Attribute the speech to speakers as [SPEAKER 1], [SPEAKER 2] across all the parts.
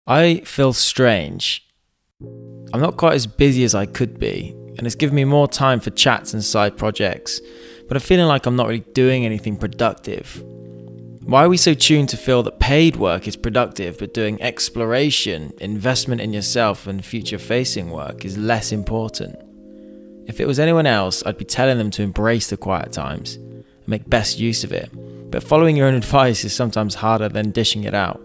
[SPEAKER 1] I feel strange. I'm not quite as busy as I could be, and it's given me more time for chats and side projects, but I'm feeling like I'm not really doing anything productive. Why are we so tuned to feel that paid work is productive, but doing exploration, investment in yourself and future-facing work is less important? If it was anyone else, I'd be telling them to embrace the quiet times and make best use of it, but following your own advice is sometimes harder than dishing it out.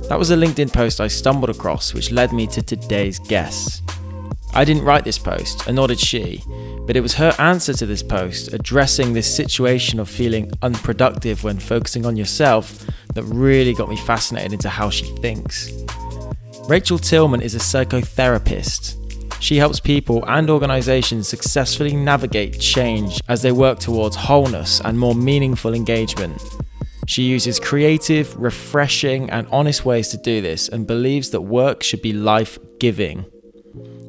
[SPEAKER 1] That was a LinkedIn post I stumbled across, which led me to today's guest. I didn't write this post, and nor did she, but it was her answer to this post addressing this situation of feeling unproductive when focusing on yourself that really got me fascinated into how she thinks. Rachel Tillman is a psychotherapist. She helps people and organizations successfully navigate change as they work towards wholeness and more meaningful engagement. She uses creative, refreshing, and honest ways to do this and believes that work should be life-giving.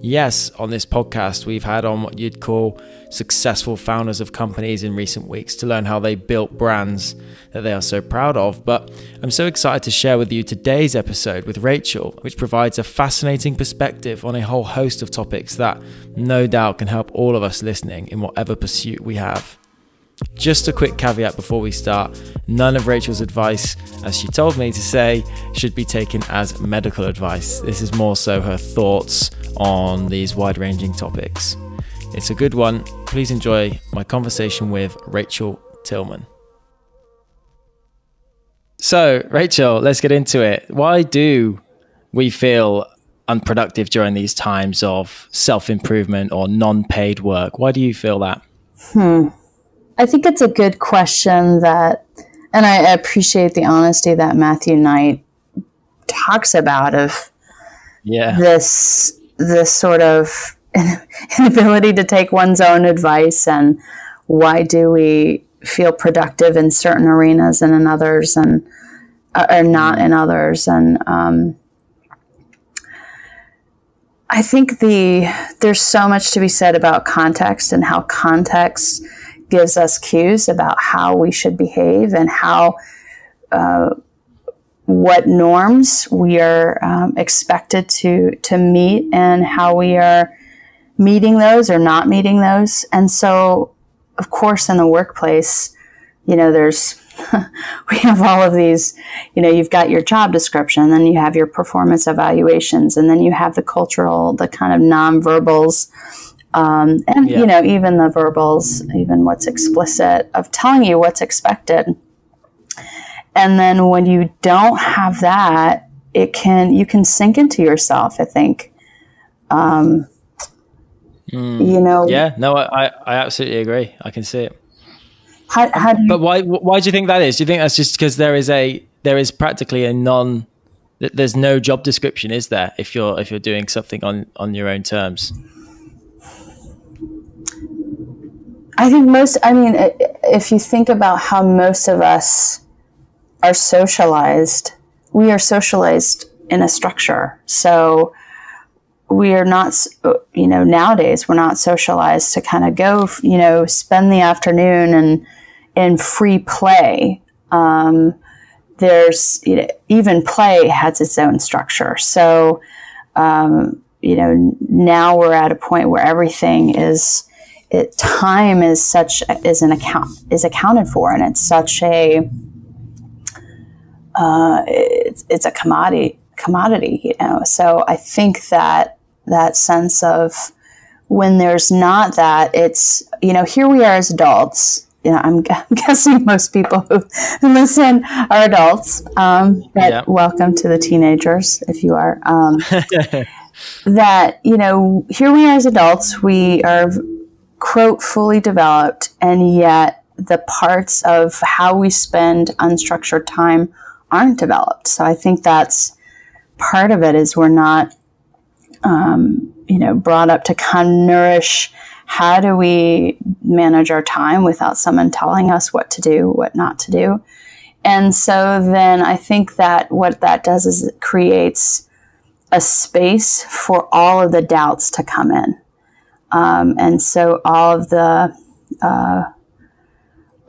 [SPEAKER 1] Yes, on this podcast, we've had on what you'd call successful founders of companies in recent weeks to learn how they built brands that they are so proud of. But I'm so excited to share with you today's episode with Rachel, which provides a fascinating perspective on a whole host of topics that no doubt can help all of us listening in whatever pursuit we have. Just a quick caveat before we start, none of Rachel's advice, as she told me to say, should be taken as medical advice. This is more so her thoughts on these wide-ranging topics. It's a good one. Please enjoy my conversation with Rachel Tillman. So, Rachel, let's get into it. Why do we feel unproductive during these times of self-improvement or non-paid work? Why do you feel that?
[SPEAKER 2] I think it's a good question and I appreciate the honesty that Matthew Knight talks about of this sort of inability to take one's own advice, and why do we feel productive in certain arenas and in others and or not in others. And I think there's so much to be said about context and how context gives us cues about how we should behave and how what norms we are expected to meet and how we are meeting those or not meeting those. And so, of course, in the workplace, there's we have all of these, you've got your job description, then you have your performance evaluations, and then you have the kind of nonverbals. Even the verbals, even what's explicit of telling you what's expected. And then when you don't have that, you can sink into yourself, I think.
[SPEAKER 1] Yeah, no, I absolutely agree. I can see it.
[SPEAKER 2] How do you,
[SPEAKER 1] but why do you think that is? Do you think that's just because there is practically there's no job description, is there, if you're doing something on your own terms?
[SPEAKER 2] I think if you think about how most of us are socialized, we are socialized in a structure. So we are not, nowadays we're not socialized to kind of go, spend the afternoon and in free play. There's, even play has its own structure. So, now we're at a point where everything time is accounted for, and it's such a it's a commodity. So I think that sense of when there's not that, it's here we are as adults. I'm guessing most people who listen are adults. But welcome to the teenagers if you are. That here we are as adults. We are, quote, fully developed, and yet the parts of how we spend unstructured time aren't developed. So I think that's part of it, is we're not, brought up to kind of nourish how do we manage our time without someone telling us what to do, what not to do. And so then I think that what that does is it creates a space for all of the doubts to come in. And so all of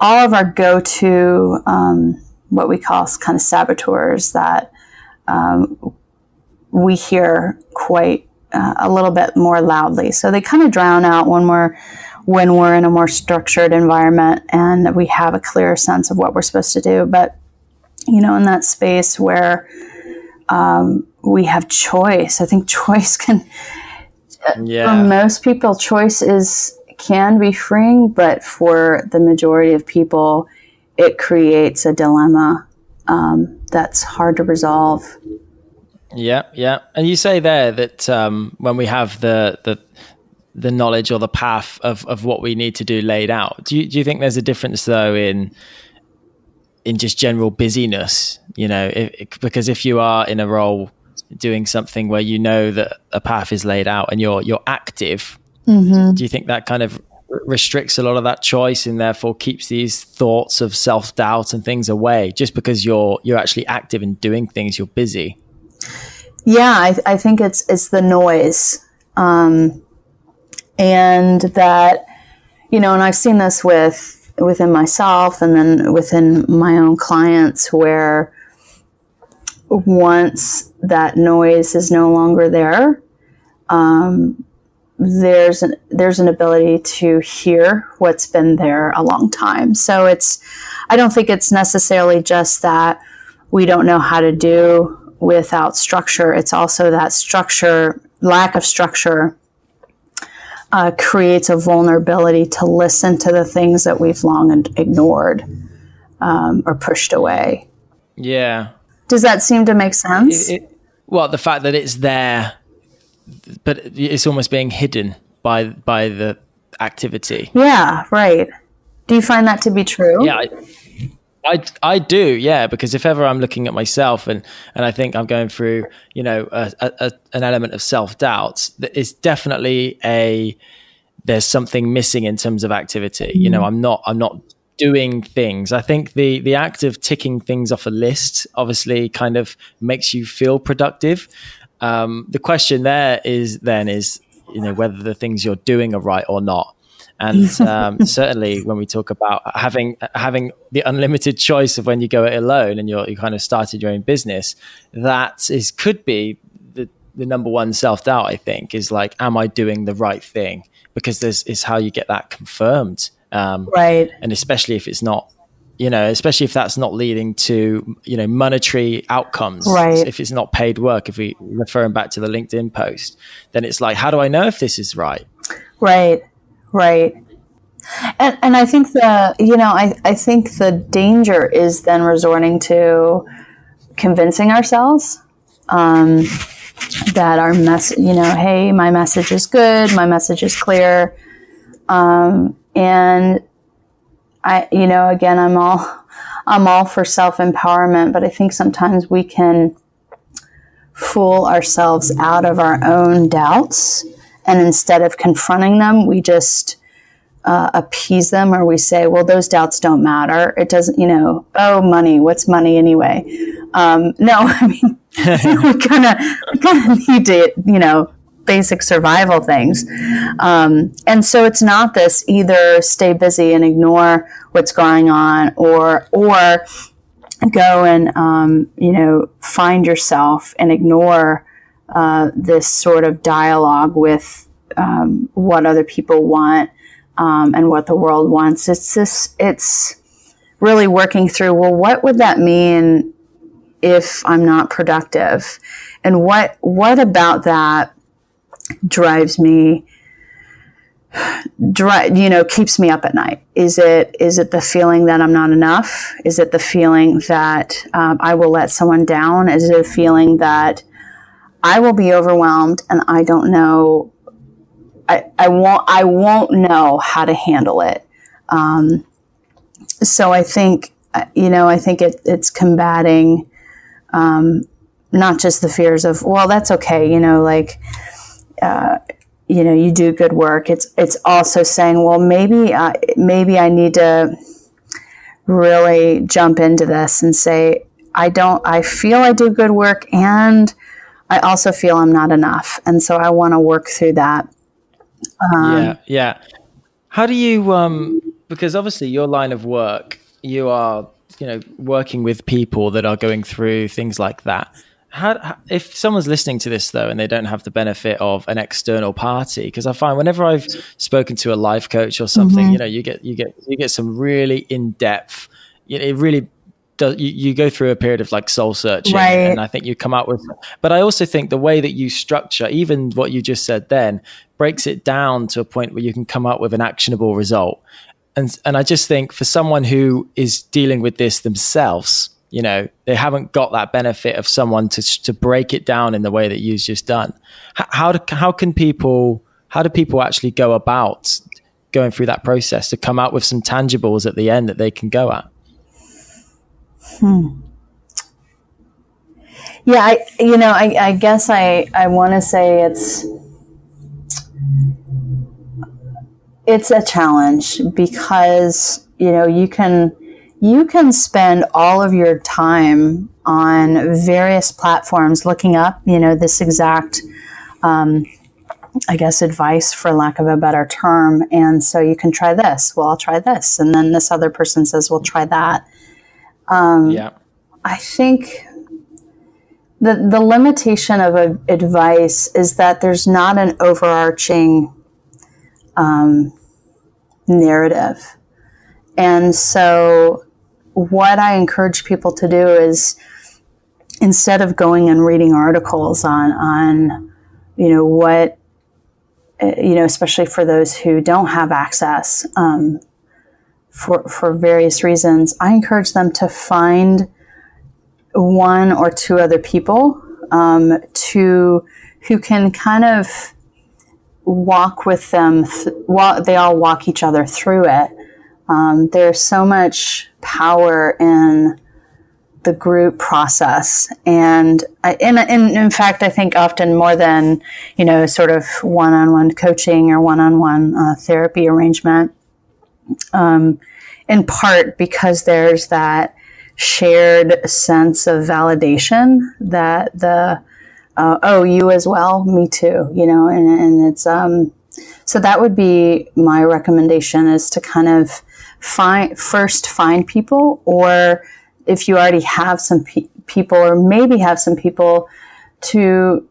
[SPEAKER 2] our go-to, what we call kind of saboteurs that we hear quite a little bit more loudly. So they kind of drown out when we're in a more structured environment and we have a clearer sense of what we're supposed to do. But, in that space where we have choice, I think choice can, for most people, choice can be freeing, but for the majority of people, it creates a dilemma that's hard to resolve.
[SPEAKER 1] Yeah, yeah. And you say there that when we have the knowledge or the path of what we need to do laid out, do you think there's a difference though in just general busyness? Because if you are in a role doing something where that a path is laid out and you're active, do you think that kind of restricts a lot of that choice and therefore keeps these thoughts of self-doubt and things away just because you're actually active and doing things, you're busy?
[SPEAKER 2] Yeah, I think it's the noise. And that, and I've seen this within myself and then within my own clients, where once that noise is no longer there, there's an ability to hear what's been there a long time. So I don't think it's necessarily just that we don't know how to do without structure. It's also that lack of structure creates a vulnerability to listen to the things that we've long ignored or pushed away.
[SPEAKER 1] Yeah.
[SPEAKER 2] Does that seem to make sense?
[SPEAKER 1] Well, the fact that it's there, but it's almost being hidden by the activity. Yeah,
[SPEAKER 2] right. Do you find that to be true?
[SPEAKER 1] Yeah, I do, yeah, because if ever I'm looking at myself and I think I'm going through, an element of self-doubt, it's definitely there's something missing in terms of activity. I'm not doing things. I think the act of ticking things off a list obviously kind of makes you feel productive. The question there is whether the things you're doing are right or not. And certainly when we talk about having the unlimited choice of when you go it alone and you kind of started your own business, could be the number one self-doubt, I think, is like, am I doing the right thing? Because this is how you get that confirmed.
[SPEAKER 2] Right.
[SPEAKER 1] And especially if it's not, especially if that's not leading to, monetary outcomes.
[SPEAKER 2] Right.
[SPEAKER 1] If it's not paid work, if we referring back to the LinkedIn post, then it's like, how do I know if this is right?
[SPEAKER 2] Right. Right. And I think I think the danger is then resorting to convincing ourselves that our message, hey, my message is good, my message is clear. And I, again, I'm all for self-empowerment, but I think sometimes we can fool ourselves out of our own doubts. And instead of confronting them, we just appease them, or we say, well, those doubts don't matter. It doesn't, money, what's money anyway? No, I mean, we kind of need to, basic survival things. And so it's not this either stay busy and ignore what's going on or go and, find yourself and ignore this sort of dialogue with what other people want and what the world wants. It's really working through, well, what would that mean if I'm not productive? And what about that drives me, keeps me up at night? Is it the feeling that I'm not enough? Is it the feeling that I will let someone down? Is it a feeling that I will be overwhelmed and I don't know, I won't know how to handle it. So I think, it's combating not just the fears of, well, that's okay, you do good work. It's also saying, well, maybe I need to really jump into this and say, I feel I do good work, and I also feel I'm not enough. And so I want to work through that.
[SPEAKER 1] Yeah. How do you, because obviously your line of work, you are, working with people that are going through things like that. if someone's listening to this though and they don't have the benefit of an external party, because I find whenever I've spoken to a life coach or something, you know, you get some really in-depth, it really does, you go through a period of like soul searching,
[SPEAKER 2] right.
[SPEAKER 1] And I think you come out with, but I also think the way that you structure even what you just said then breaks it down to a point where you can come up with an actionable result. And I just think for someone who is dealing with this themselves, you know, they haven't got that benefit of someone to break it down in the way that you've just done. How do people actually go about going through that process to come out with some tangibles at the end that they can go at?
[SPEAKER 2] Yeah, I guess I want to say it's a challenge because, you know, you can spend all of your time on various platforms looking up, you know, this exact, I guess, advice for lack of a better term. And so you can try this. Well, I'll try this. And then this other person says, well, try that. I think the limitation of advice is that there's not an overarching narrative. And so what I encourage people to do is, instead of going and reading articles on you know, what, you know, especially for those who don't have access for various reasons, I encourage them to find one or two other people who can kind of walk with them. They all walk each other through it. There's so much power in the group process, and in fact, I think often more than, you know, sort of one-on-one coaching or one-on-one therapy arrangement. In part because there's that shared sense of validation that oh, you as well, me too, you know, and it's so that would be my recommendation, is to kind of find people, or if you already have some people, or maybe have some people to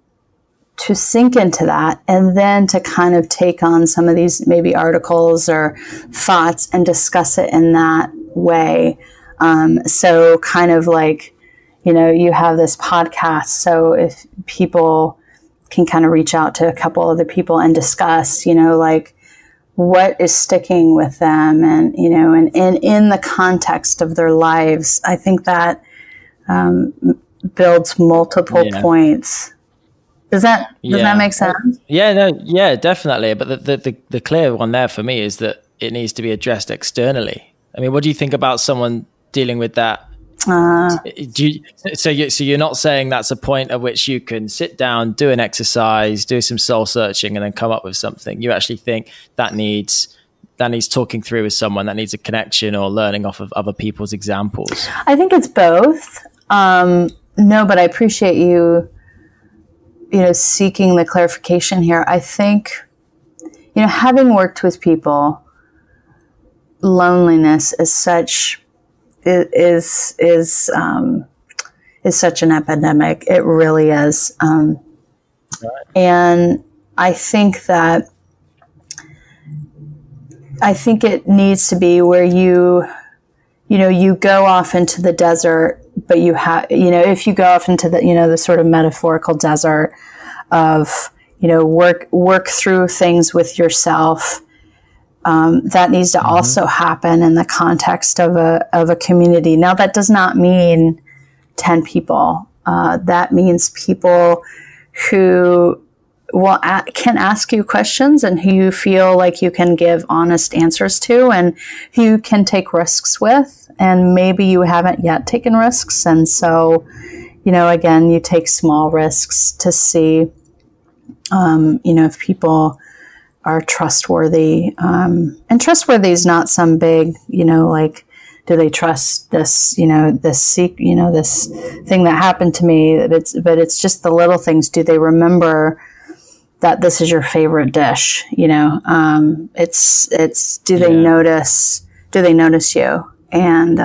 [SPEAKER 2] sink into that, and then to kind of take on some of these maybe articles or thoughts and discuss it in that way. So kind of like, you know, you have this podcast, so if people can kind of reach out to a couple other people and discuss, you know, like what is sticking with them, and, you know, and in the context of their lives. I think that builds multiple points. Does that make sense?
[SPEAKER 1] Yeah, no, yeah, definitely. But the clear one there for me is that it needs to be addressed externally. I mean, what do you think about someone dealing with that? So you're not saying that's a point at which you can sit down, do an exercise, do some soul searching, and then come up with something. You actually think that needs talking through with someone, that needs a connection or learning off of other people's examples?
[SPEAKER 2] I think it's both. No, but I appreciate you know, seeking the clarification here. I think, you know, having worked with people, loneliness is such such an epidemic. It really is. And I think it needs to be where you go off into the desert, but you have, you know, if you go off into the, you know, the sort of metaphorical desert of, you know, work through things with yourself, that needs to also happen in the context of a community. Now, that does not mean 10 people. That means people who can ask you questions, and who you feel like you can give honest answers to, and who you can take risks with. And maybe you haven't yet taken risks. And so, you know, again, you take small risks to see, you know, if people are trustworthy. And trustworthy is not some big, you know, like, do they trust this, you know, this thing that happened to me? But it's just the little things. Do they remember that this is your favorite dish? You know, do they notice you? And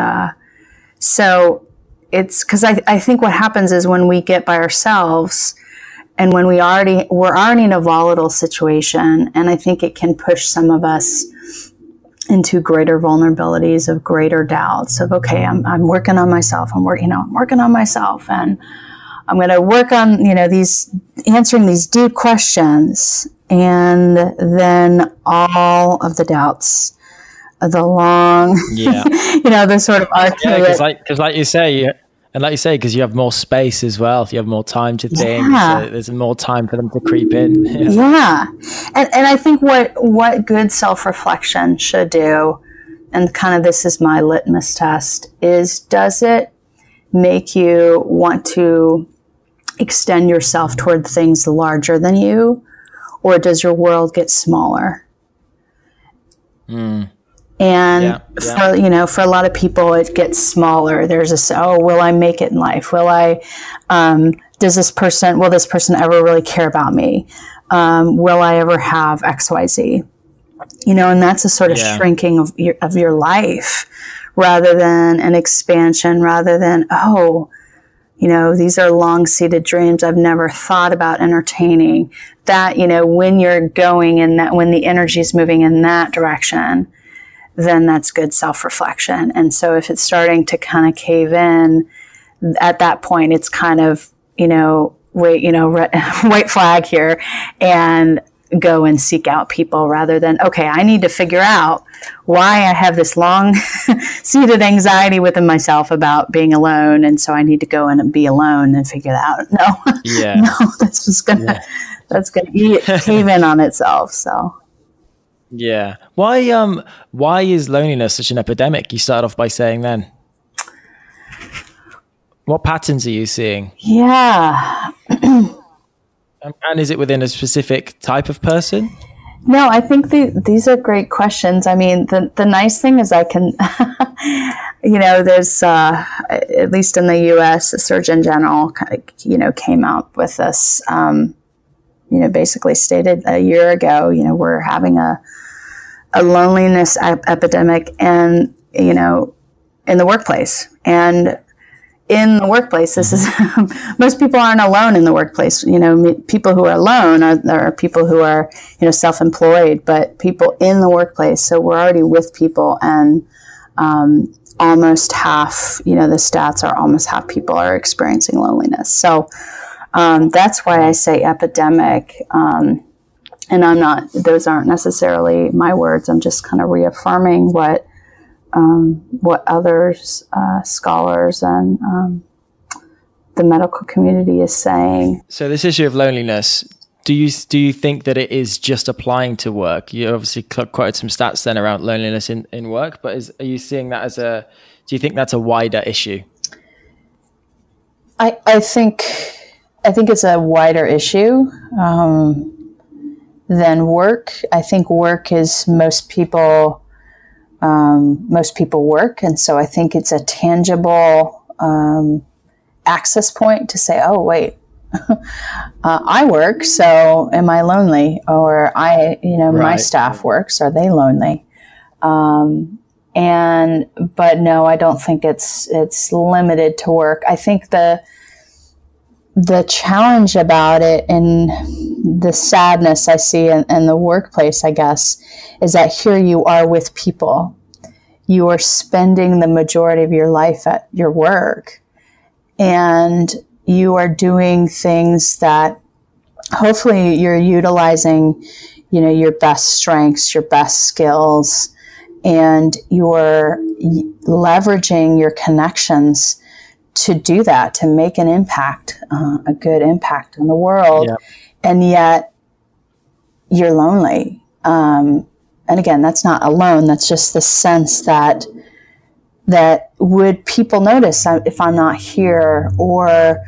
[SPEAKER 2] so it's because I think what happens is when we get by ourselves and when we're already in a volatile situation, and I think it can push some of us into greater vulnerabilities of greater doubts of, okay, I'm working on myself. I'm working on myself, and I'm going to work on, these answering these deep questions. And then all of the doubts, the long, the sort of archaic.
[SPEAKER 1] Because like you say, because you have more space as well. You have more time to think. So there's more time for them to creep in.
[SPEAKER 2] Yeah. And I think what good self-reflection should do, and kind of this is my litmus test, is does it make you want to extend yourself toward things larger than you, or does your world get smaller? And for a lot of people, it gets smaller. There's this, will I make it in life? Will this person ever really care about me? Will I ever have X, Y, Z? And that's a sort of shrinking of your life rather than an expansion, rather than, these are long-seated dreams I've never thought about entertaining. That, when you're going in that, when the energy is moving in that direction, then that's good self-reflection. And so if it's starting to kind of cave in, at that point, it's kind of, white flag here, and go and seek out people rather than, okay, I need to figure out why I have this long-seated anxiety within myself about being alone, and so I need to go in and be alone and figure that out. No, that's just gonna cave in on itself. So.
[SPEAKER 1] Yeah. Why is loneliness such an epidemic? You started off by saying then. What patterns are you seeing?
[SPEAKER 2] Yeah.
[SPEAKER 1] And is it within a specific type of person?
[SPEAKER 2] No, I think these are great questions. I mean, the nice thing is I can, there's, at least in the U.S., the Surgeon General, came out with this, basically stated a year ago, we're having a loneliness epidemic and, in the workplace. And in the workplace, this is, most people aren't alone in the workplace. People who are alone are people who are, self-employed, but people in the workplace. So we're already with people, and almost half, the stats are almost half people are experiencing loneliness. So that's why I say epidemic. And those aren't necessarily my words. I'm just kind of reaffirming what others, scholars and the medical community is saying.
[SPEAKER 1] So this issue of loneliness, do you think that it is just applying to work? You obviously quoted some stats then around loneliness in work, but are you seeing that do you think that's a wider issue?
[SPEAKER 2] I think it's a wider issue than work. I think work is most people work. And so I think it's a tangible access point to say, oh, wait, I work, so am I lonely? Or my staff works, are they lonely? But no, I don't think it's limited to work. I think the challenge about it and the sadness I see in the workplace, I guess, is that here you are with people. You are spending the majority of your life at your work, and you are doing things that hopefully you're utilizing, your best strengths, your best skills, and you're leveraging your connections to do that, to make an impact, a good impact in the world. Yeah. And yet you're lonely. And again, that's not alone. That's just the sense that would people notice if I'm not here, or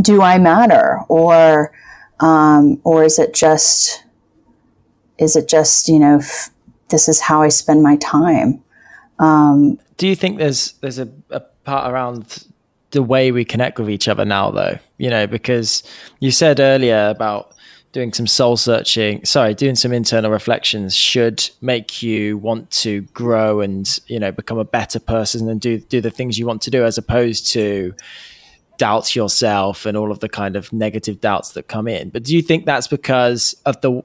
[SPEAKER 2] do I matter? Or is it just, this is how I spend my time.
[SPEAKER 1] Do you think there's a part around the way we connect with each other now, though? Because you said earlier about doing some soul searching, doing some internal reflections should make you want to grow and, become a better person and do the things you want to do, as opposed to doubt yourself and all of the kind of negative doubts that come in. But do you think that's because of the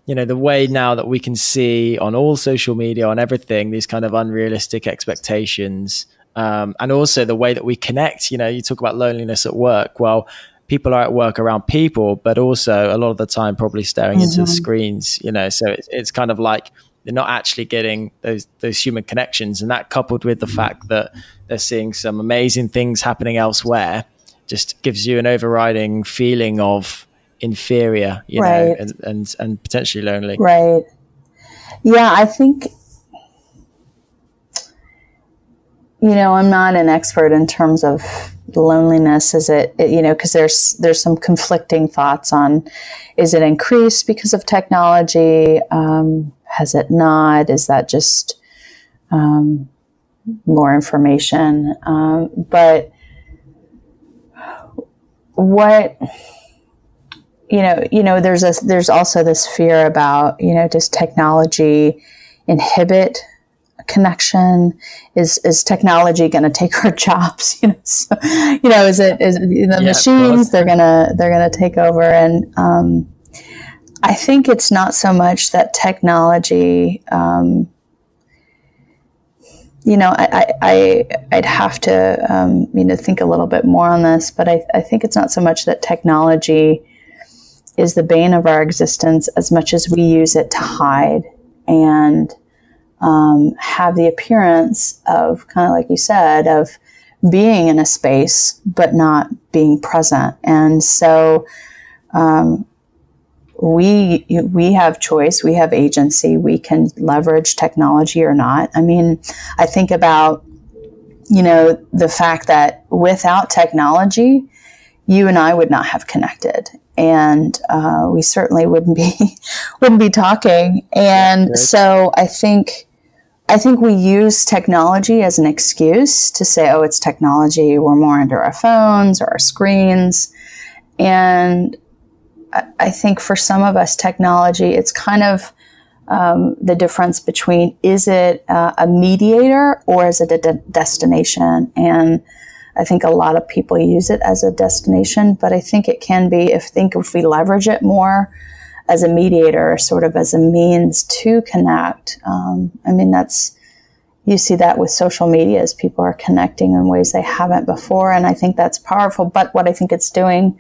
[SPEAKER 1] way now that we can see on all social media, on everything, these kind of unrealistic expectations, and also the way that we connect? You talk about loneliness at work. Well, people are at work around people, but also a lot of the time probably staring into the screens, so it's kind of like they're not actually getting those human connections. And that, coupled with the fact that they're seeing some amazing things happening elsewhere, just gives you an overriding feeling of inferior,
[SPEAKER 2] right.
[SPEAKER 1] and potentially lonely.
[SPEAKER 2] Right. Yeah, I think, I'm not an expert in terms of loneliness. Is it because there's some conflicting thoughts on, is it increased because of technology? Has it not? Is that just more information? But what, there's also this fear about, does technology inhibit connection? Is technology going to take our jobs? Is the machines, they're gonna take over? And I think it's not so much that technology. I'd have to think a little bit more on this, but I think it's not so much that technology is the bane of our existence as much as we use it to hide and have the appearance of, kind of like you said, of being in a space but not being present. And so we have choice, we have agency, we can leverage technology or not. I mean, I think about, the fact that without technology, you and I would not have connected. And we certainly wouldn't be talking. And so I think we use technology as an excuse to say, oh, it's technology. We're more into our phones or our screens. And I think for some of us, technology, it's kind of the difference between, is it a mediator or is it a destination? And I think a lot of people use it as a destination, but I think it can be, if we leverage it more as a mediator, sort of as a means to connect. You see that with social media, as people are connecting in ways they haven't before. And I think that's powerful. But what I think it's doing,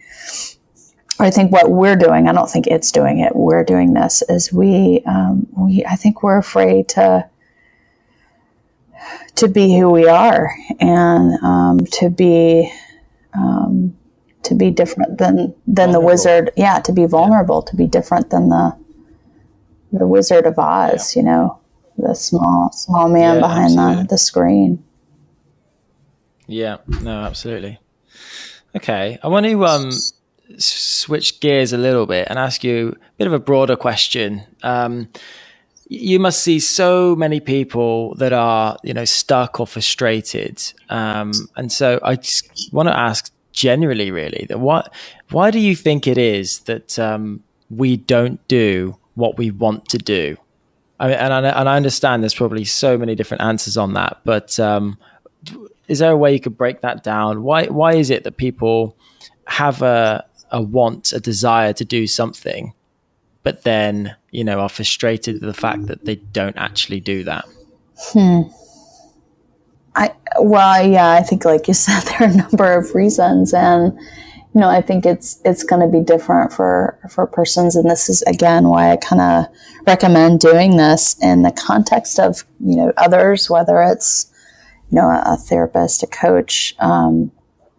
[SPEAKER 2] I think what we're doing, I don't think it's doing it, we're doing this, is I think we're afraid to be who we are, and to be different than the wizard. Yeah, to be vulnerable, to be different than the Wizard of Oz. The small man behind the screen.
[SPEAKER 1] Yeah, no, absolutely. Okay, I want to switch gears a little bit and ask you a bit of a broader question. You must see so many people that are, stuck or frustrated. And so I just want to ask generally, really, that why do you think it is that we don't do what we want to do? I mean, and I understand there's probably so many different answers on that, but is there a way you could break that down? Why is it that people have a want, a desire to do something, but then, are frustrated with the fact that they don't actually do that?
[SPEAKER 2] I think, like you said, there are a number of reasons, and I think it's going to be different for persons, and this is again why I kind of recommend doing this in the context of others, whether it's a therapist, a coach,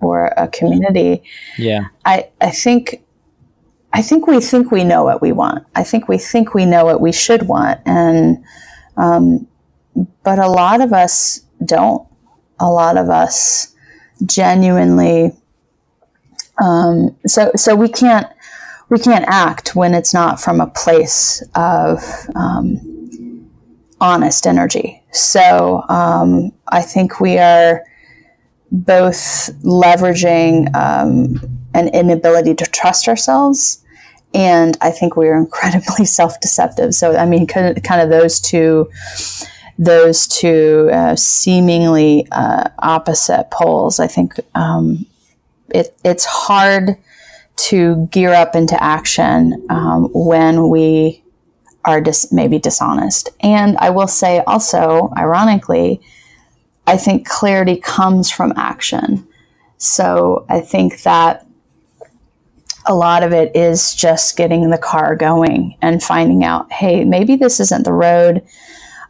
[SPEAKER 2] or a community. Yeah, I think we think we know what we want. I think we think we know what we should want, and but a lot of us don't. A lot of us genuinely. So we can't act when it's not from a place of honest energy. So I think we are both leveraging an inability to trust ourselves And I think we are incredibly self-deceptive. So, I mean, kind of those two seemingly opposite poles. I think it's hard to gear up into action when we are maybe dishonest. And I will say also, ironically, I think clarity comes from action. So I think that a lot of it is just getting the car going and finding out, hey, maybe this isn't the road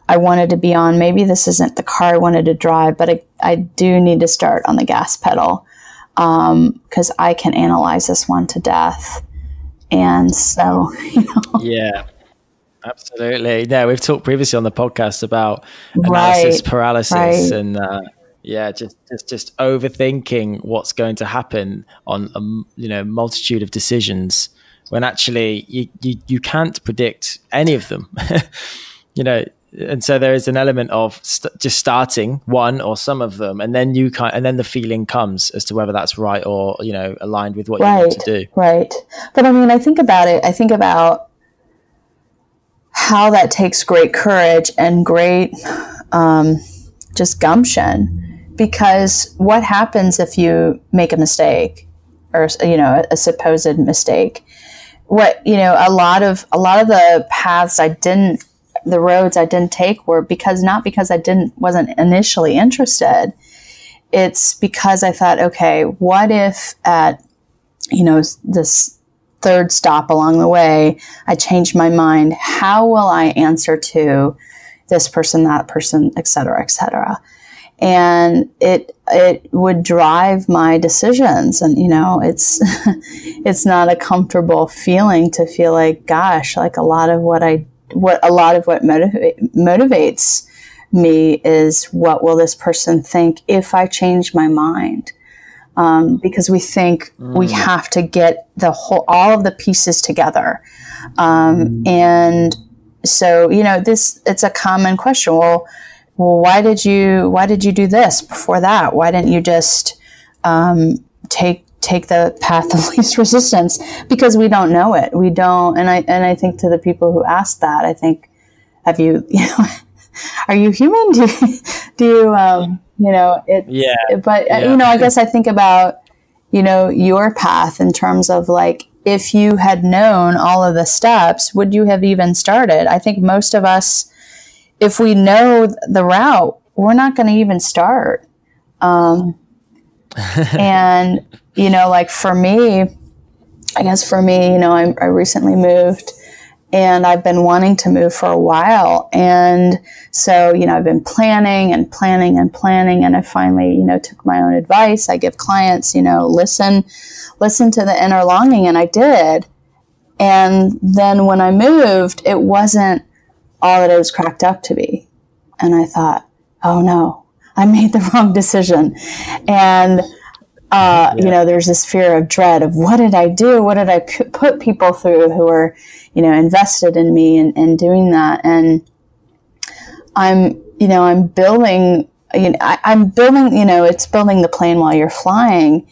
[SPEAKER 2] I wanted to be on. Maybe this isn't the car I wanted to drive, but I do need to start on the gas pedal because I can analyze this one to death. And so,
[SPEAKER 1] Yeah, absolutely. Yeah, we've talked previously on the podcast about analysis paralysis and just overthinking what's going to happen on a multitude of decisions when actually you can't predict any of them. And so there is an element of just starting one or some of them, and then and then the feeling comes as to whether that's right or aligned with what you want to do.
[SPEAKER 2] Right. But I mean, I think about how that takes great courage and great just gumption. Because what happens if you make a mistake or, a supposed mistake? A lot of the paths the roads I didn't take were not because I wasn't initially interested. It's because I thought, okay, what if at, this third stop along the way, I changed my mind? How will I answer to this person, that person, et cetera, et cetera? And it would drive my decisions. And, it's not a comfortable feeling to feel like, gosh, like a lot of what motivates me is, what will this person think if I change my mind? Because we think we have to get all of the pieces together. And so, it's a common question. Well, why did you do this before that? Why didn't you just take the path of least resistance? Because we don't know it. We don't. And I think to the people who ask that, I think, have you, are you human? Do you, I guess I think about, your path in terms of like, if you had known all of the steps, would you have even started? I think most of us, if we know the route, we're not going to even start. And, like for me, I recently moved and I've been wanting to move for a while. And so, I've been planning. And I finally, took my own advice. I give clients, listen to the inner longing. And I did. And then when I moved, it wasn't all that it was cracked up to be. And I thought, oh no, I made the wrong decision. And, there's this fear of dread of, what did I do? What did I put people through who are, invested in me and doing that? And I'm building, it's building the plane while you're flying.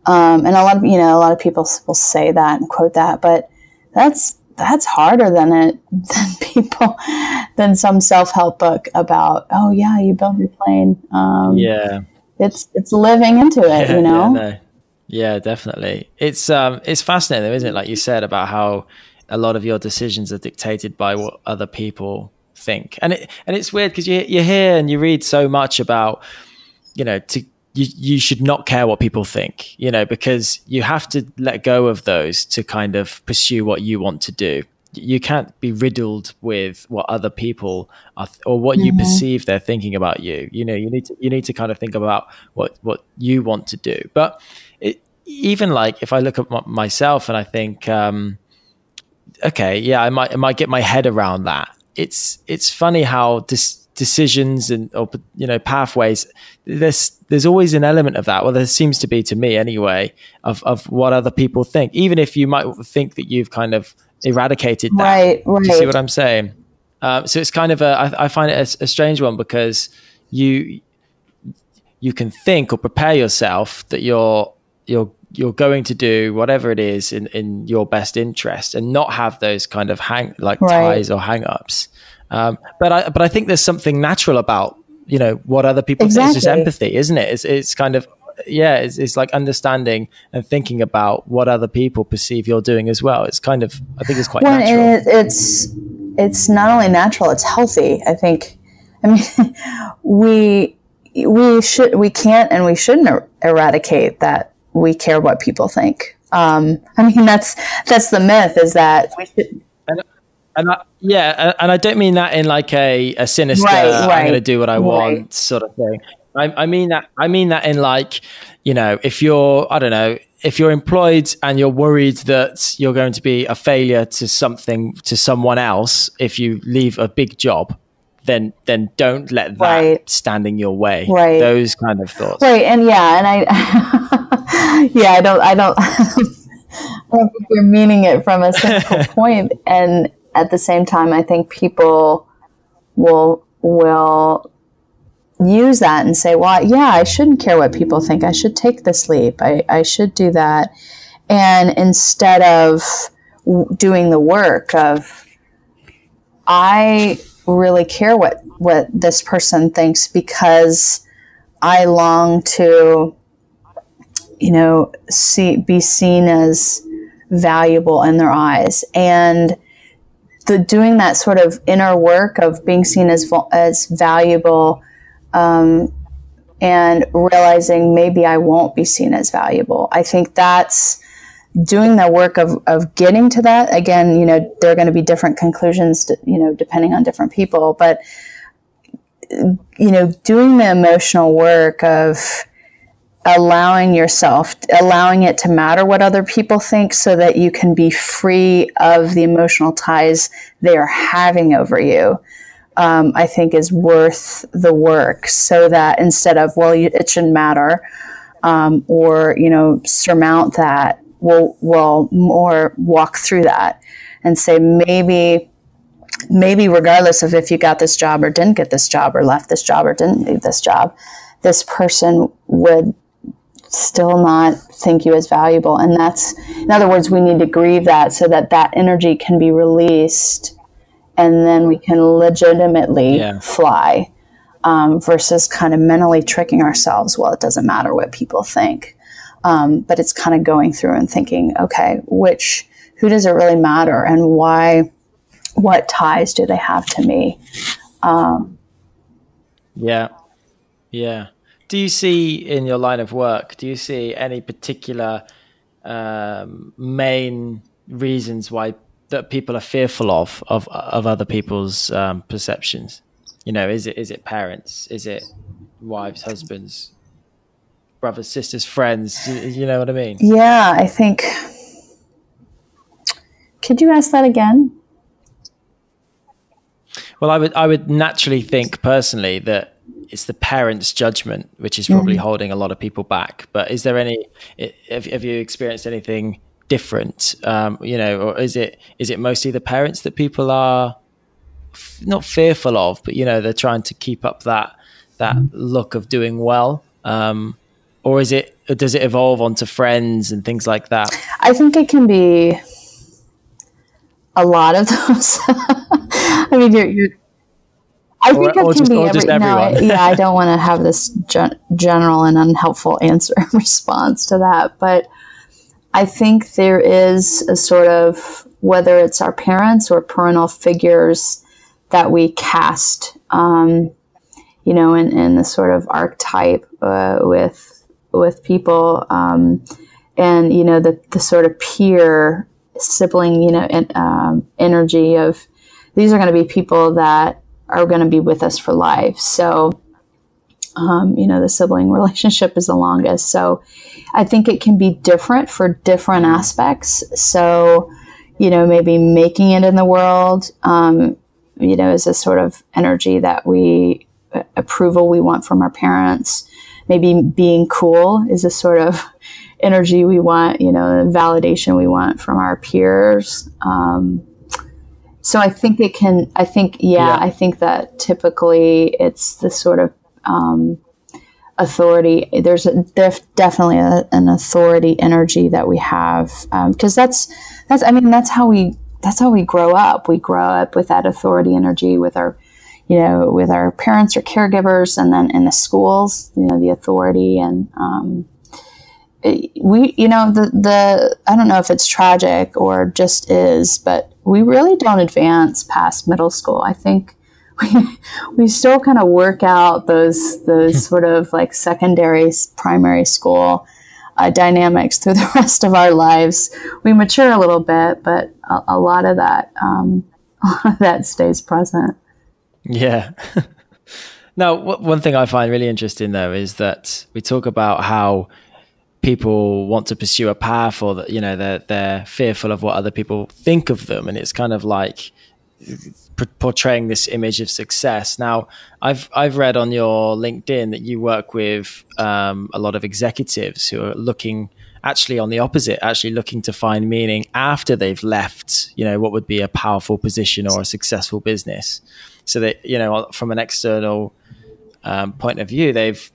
[SPEAKER 2] And a lot of people will say that and quote that, but that's harder than some self-help book about, oh yeah, you build your plane. It's living into it,
[SPEAKER 1] Yeah, definitely. It's fascinating though, isn't it? Like you said about how a lot of your decisions are dictated by what other people think. And it's weird because you hear and you read so much about, you should not care what people think, because you have to let go of those to kind of pursue what you want to do. You can't be riddled with what other people are or what you perceive they're thinking about you. You need to kind of think about what you want to do. But even like if I look at myself and I think, okay, yeah, I might get my head around that. It's funny how decisions or pathways, there's always an element of that. Well, there seems to be, to me anyway, of what other people think, even if you might think that you've kind of eradicated that.
[SPEAKER 2] Right.
[SPEAKER 1] Do you see what I'm saying? So it's kind of I find it a strange one because you can think or prepare yourself that you're you're going to do whatever it is in your best interest, and not have those kind of ties or hang-ups. But I think there's something natural about, what other people think. It's just empathy, isn't it? It's kind of, it's like understanding and thinking about what other people perceive you're doing as well. It's kind of, I think it's quite natural.
[SPEAKER 2] And it's not only natural, it's healthy. I think, we can't and we shouldn't eradicate that we care what people think. That's the myth, is that we should.
[SPEAKER 1] And I don't mean that in like a sinister, I'm going to do what I want sort of thing. I mean that in like, if you're employed and you're worried that you're going to be a failure to someone else if you leave a big job, then don't let that stand in your way. Right. Those kind of thoughts.
[SPEAKER 2] Right. And I don't think you're meaning it from a cynical point. And at the same time, I think people will use that and say, well, I shouldn't care what people think. I should take this leap. I should do that. And instead of doing the work of, I really care what this person thinks, because I long to, be seen as valuable in their eyes. And doing that sort of inner work of being seen as valuable, and realizing maybe I won't be seen as valuable. I think that's doing the work of getting to that. Again, there are going to be different conclusions, depending on different people, but, doing the emotional work of allowing it to matter what other people think, so that you can be free of the emotional ties they are having over you, I think is worth the work, so that instead of, it shouldn't matter, or, surmount that, we'll more walk through that and say, maybe regardless of if you got this job or didn't get this job, or left this job or didn't leave this job, this person would still not think you as valuable. And that's, in other words, we need to grieve that, so that energy can be released, and then we can legitimately fly, versus kind of mentally tricking ourselves. Well, it doesn't matter what people think. But it's kind of going through and thinking, okay, who does it really matter, and why, what ties do they have to me?
[SPEAKER 1] Yeah. Do you see in your line of work, do you see any particular main reasons why that people are fearful of other people's perceptions? Is it parents? Is it wives, husbands, brothers, sisters, friends? You know what I mean?
[SPEAKER 2] Yeah, I think. Could you ask that again?
[SPEAKER 1] Well, I would naturally think personally that it's the parents' judgment which is probably holding a lot of people back. But is there have you experienced anything different? Or is it mostly the parents that people are not fearful of, but they're trying to keep up that look of doing well? Or does it evolve onto friends and things like that?
[SPEAKER 2] I think it can be a lot of those. I mean, I think it can be everyone. No, I don't want to have this general and unhelpful response to that, but I think there is a sort of, whether it's our parents or parental figures that we cast, in the sort of archetype with people, and the sort of peer sibling, energy of, these are going to be people that are going to be with us for life. So, the sibling relationship is the longest. So I think it can be different for different aspects. So, maybe making it in the world, is a sort of energy that approval we want from our parents. Maybe being cool is a sort of energy we want, validation we want from our peers. So I think I think that typically it's the sort of authority. There's definitely an authority energy that we have, because that's how we grow up. We grow up with that authority energy with our parents or caregivers, and then in the schools, the authority. And I don't know if it's tragic or just is, but we really don't advance past middle school. I think we still kind of work out those sort of like secondary, primary school dynamics through the rest of our lives. We mature a little bit, but a lot of that stays present.
[SPEAKER 1] Yeah. Now, one thing I find really interesting, though, is that we talk about how people want to pursue a path, or that they're fearful of what other people think of them, and it's kind of like portraying this image of success. Now, I've read on your LinkedIn that you work with a lot of executives who are looking actually on the opposite, actually looking to find meaning after they've left, what would be a powerful position or a successful business. So that, from an external point of view, they've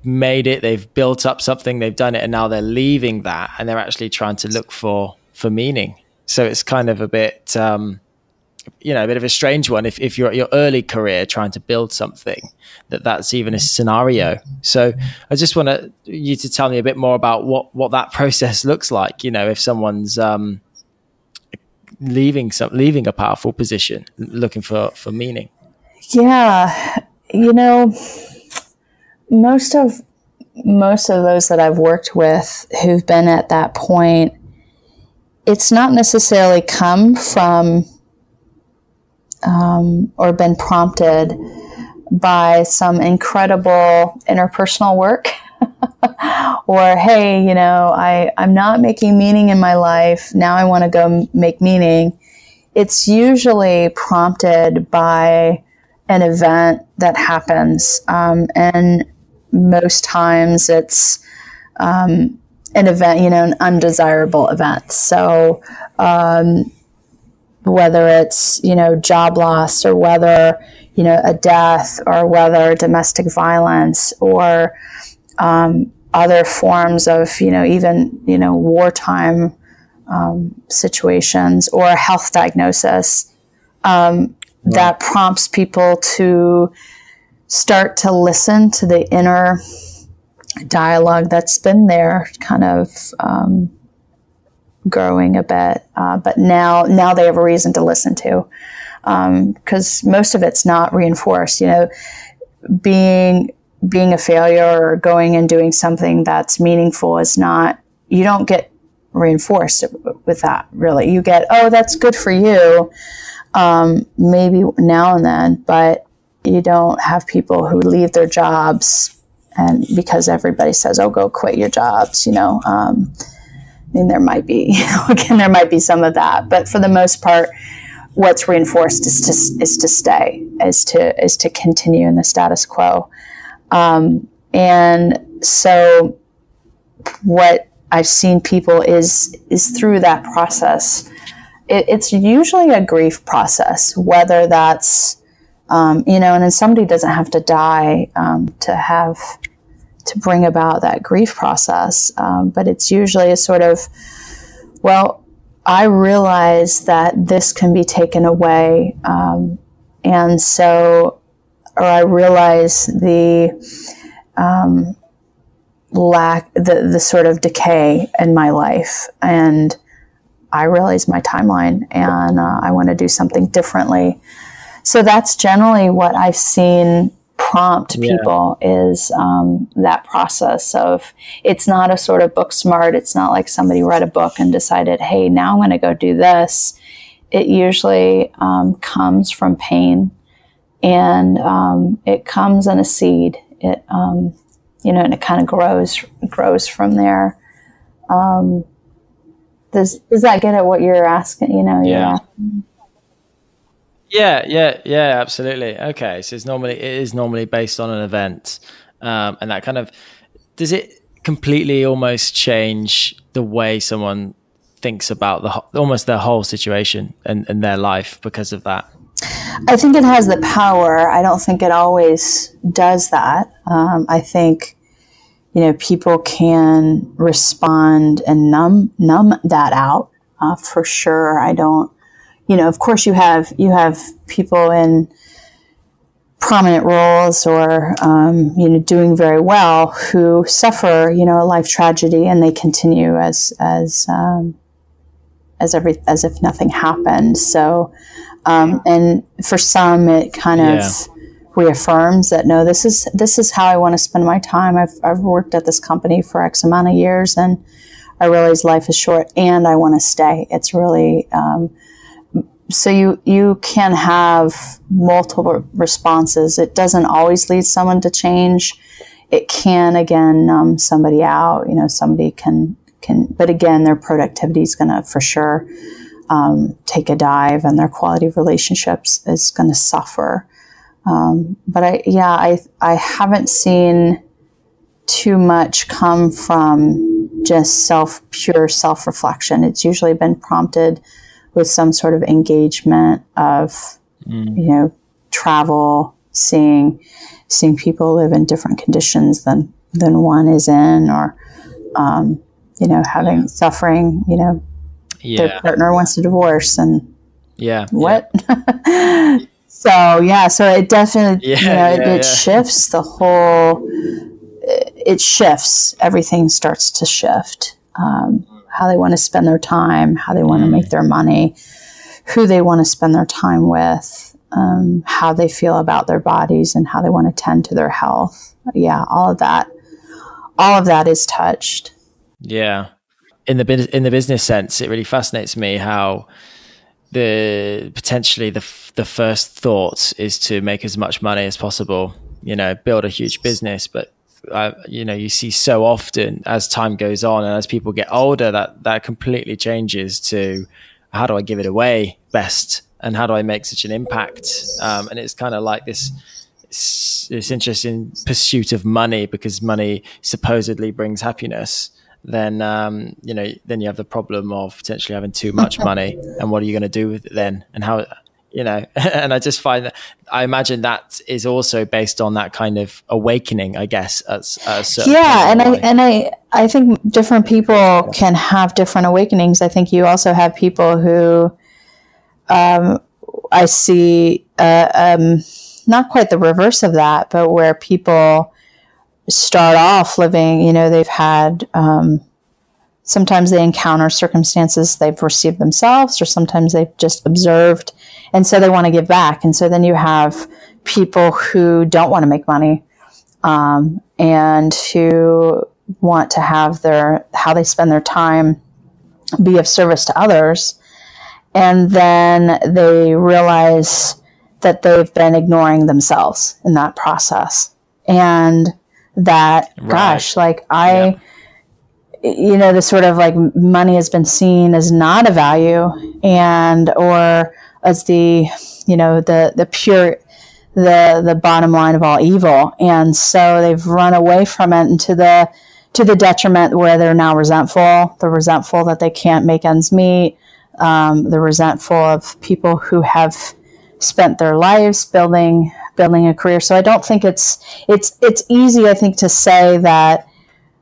[SPEAKER 1] made it, they've built up something, they've done it, and now they're leaving that and they're actually trying to look for meaning. So it's kind of a bit, a bit of a strange one if you're at your early career trying to build something, that's even a scenario. So I just want you to tell me a bit more about what that process looks like, if someone's leaving a powerful position, looking for meaning.
[SPEAKER 2] Yeah. Most of those that I've worked with who've been at that point, it's not necessarily come from or been prompted by some incredible interpersonal work or, hey, I'm not making meaning in my life. Now I want to go make meaning. It's usually prompted by an event that happens. And most times it's an event, an undesirable event. So whether it's, job loss, or whether, a death, or whether domestic violence, or other forms of, even, wartime situations, or a health diagnosis, that prompts people to start to listen to the inner dialogue that's been there, kind of growing a bit, but now they have a reason to listen to, because most of it's not reinforced. Being a failure or going and doing something that's meaningful is not, you don't get reinforced with that, really. You get, oh, that's good for you, maybe now and then, but you don't have people who leave their jobs and because everybody says, oh, go quit your jobs, there might be, again, there might be some of that, but for the most part, what's reinforced is to stay, is to continue in the status quo. And so what I've seen people is through that process. It's usually a grief process, whether that's, and then somebody doesn't have to die to bring about that grief process. But it's usually a sort of, well, I realize that this can be taken away. And so, or I realize the the sort of decay in my life, and I realize my timeline, and I want to do something differently. So that's generally what I've seen prompt people is that process of, it's not a sort of book smart. It's not like somebody read a book and decided, hey, now I'm going to go do this. It usually comes from pain, and it comes in a seed. It and it kind of grows from there. Does that get at what you're asking?
[SPEAKER 1] Yeah, absolutely. Okay, so it is normally based on an event, and that kind of, does it completely almost change the way someone thinks about almost their whole situation and their life because of that?
[SPEAKER 2] I think it has the power. I don't think it always does that. I think, people can respond and numb that out, for sure. I don't, of course you have people in prominent roles or, doing very well who suffer, a life tragedy, and they continue as if nothing happened. So, and for some, it kind of reaffirms that, no, this is how I want to spend my time. I've worked at this company for X amount of years, and I realize life is short, and I want to stay. It's really, so you can have multiple responses. It doesn't always lead someone to change. It can, again, numb somebody out. Somebody can, but again, their productivity is going to, for sure, take a dive, and their quality of relationships is going to suffer. But I haven't seen too much come from just pure self-reflection. It's usually been prompted with some sort of engagement of, travel, seeing people live in different conditions than one is in, or, having suffering, their partner wants a divorce, and what? So it definitely, it shifts the whole, everything starts to shift. How they want to spend their time, how they want to make their money, who they want to spend their time with, how they feel about their bodies, and how they want to tend to their health. Yeah, all of that is touched.
[SPEAKER 1] Yeah. In the business sense, it really fascinates me how potentially the first thought is to make as much money as possible, build a huge business, but you see so often as time goes on and as people get older that completely changes to, how do I give it away best, and how do I make such an impact? And it's kind of like this interesting pursuit of money, because money supposedly brings happiness. Then then you have the problem of potentially having too much money, and what are you going to do with it then, and how, and I just find that, I imagine that is also based on that kind of awakening, I guess,
[SPEAKER 2] I think different people can have different awakenings. I think you also have people who I see not quite the reverse of that, but where people start off living, they've had, sometimes they encounter circumstances they've received themselves, or sometimes they've just observed, and so they want to give back. And so then you have people who don't want to make money, and who want to have how they spend their time be of service to others. And then they realize that they've been ignoring themselves in that process. And that, gosh, the sort of like money has been seen as not a value, or as the pure, the bottom line of all evil. And so they've run away from it, and to the detriment where they're now resentful. They're resentful that they can't make ends meet. They're resentful of people who have spent their lives building a career. So I don't think it's easy, I think, to say that,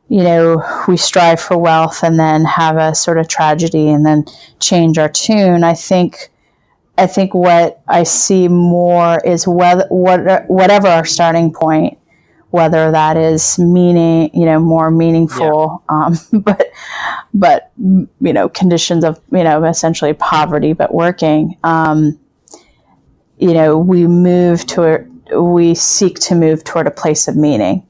[SPEAKER 2] we strive for wealth and then have a sort of tragedy and then change our tune. I think what I see more is whatever our starting point, whether that is more meaningful, but conditions of, essentially poverty, but working, we seek to move toward a place of meaning.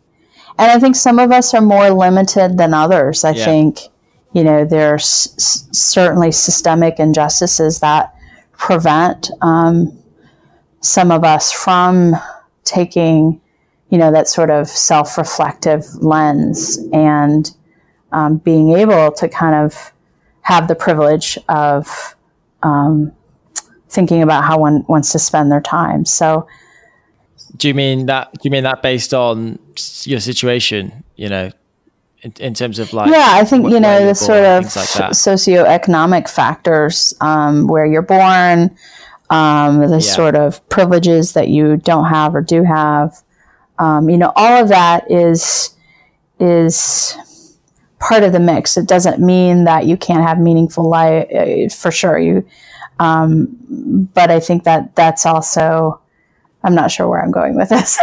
[SPEAKER 2] And I think some of us are more limited than others. I think, there's certainly systemic injustices that prevent some of us from taking, that sort of self-reflective lens, and being able to kind of have the privilege of thinking about how one wants to spend their time. So,
[SPEAKER 1] do you mean that based on your situation? In terms of like,
[SPEAKER 2] I think the sort of like socioeconomic factors, where you're born, the sort of privileges that you don't have or do have. All of that is part of the mix. It doesn't mean that you can't have meaningful life, for sure. But I think that's also, I'm not sure where I'm going with this.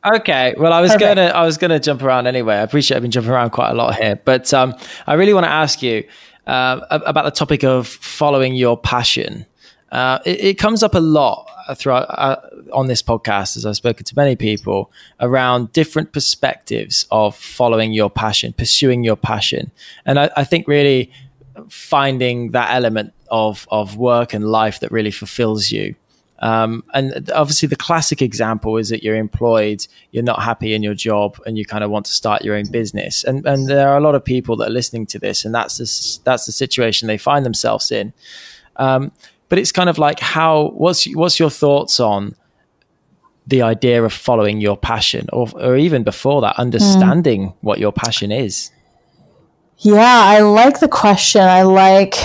[SPEAKER 1] Okay. Well, I was gonna jump around anyway. I appreciate I've been jumping around quite a lot here, but I really want to ask you about the topic of following your passion. It comes up a lot throughout on this podcast, as I've spoken to many people around different perspectives of following your passion, pursuing your passion, and I think really finding that element of work and life that really fulfills you. And obviously the classic example is that you're employed, you're not happy in your job, and you kind of want to start your own business. And there are a lot of people that are listening to this, and that's the situation they find themselves in. But it's kind of like, what's your thoughts on the idea of following your passion, or even before that, understanding what your passion is?
[SPEAKER 2] Yeah, I like the question. I like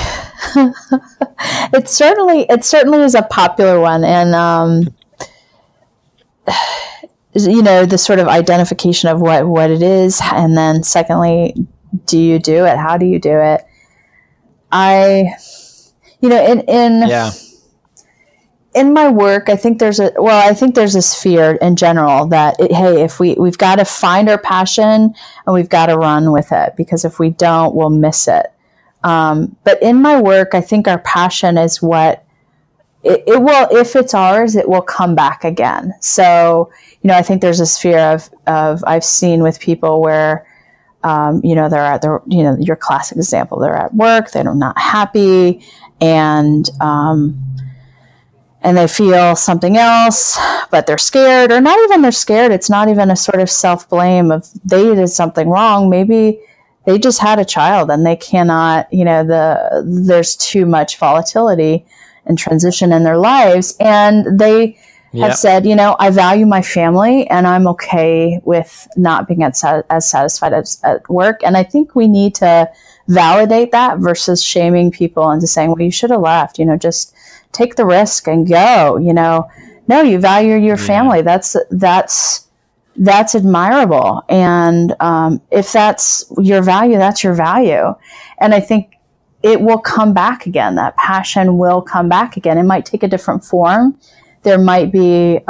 [SPEAKER 2] it certainly is a popular one, and the sort of identification of what it is, and then secondly, do you do it? How do you do it? In my work, I think there's this fear in general that if we've got to find our passion and we've got to run with it, because if we don't, we'll miss it. But in my work, I think our passion is what it will, if it's ours, it will come back again. So, I think there's this fear of I've seen with people where, they're at your classic example, they're at work, they're not happy, and they feel something else, but they're scared, or not even they're scared. It's not even a sort of self-blame of they did something wrong. Maybe they just had a child and they cannot, there's too much volatility and transition in their lives. And they have said, I value my family and I'm okay with not being as satisfied as at work. And I think we need to validate that versus shaming people into saying, well, you should have left, just take the risk and go, no, you value your family. That's admirable. And, if that's your value, that's your value. And I think it will come back again. That passion will come back again. It might take a different form. There might be,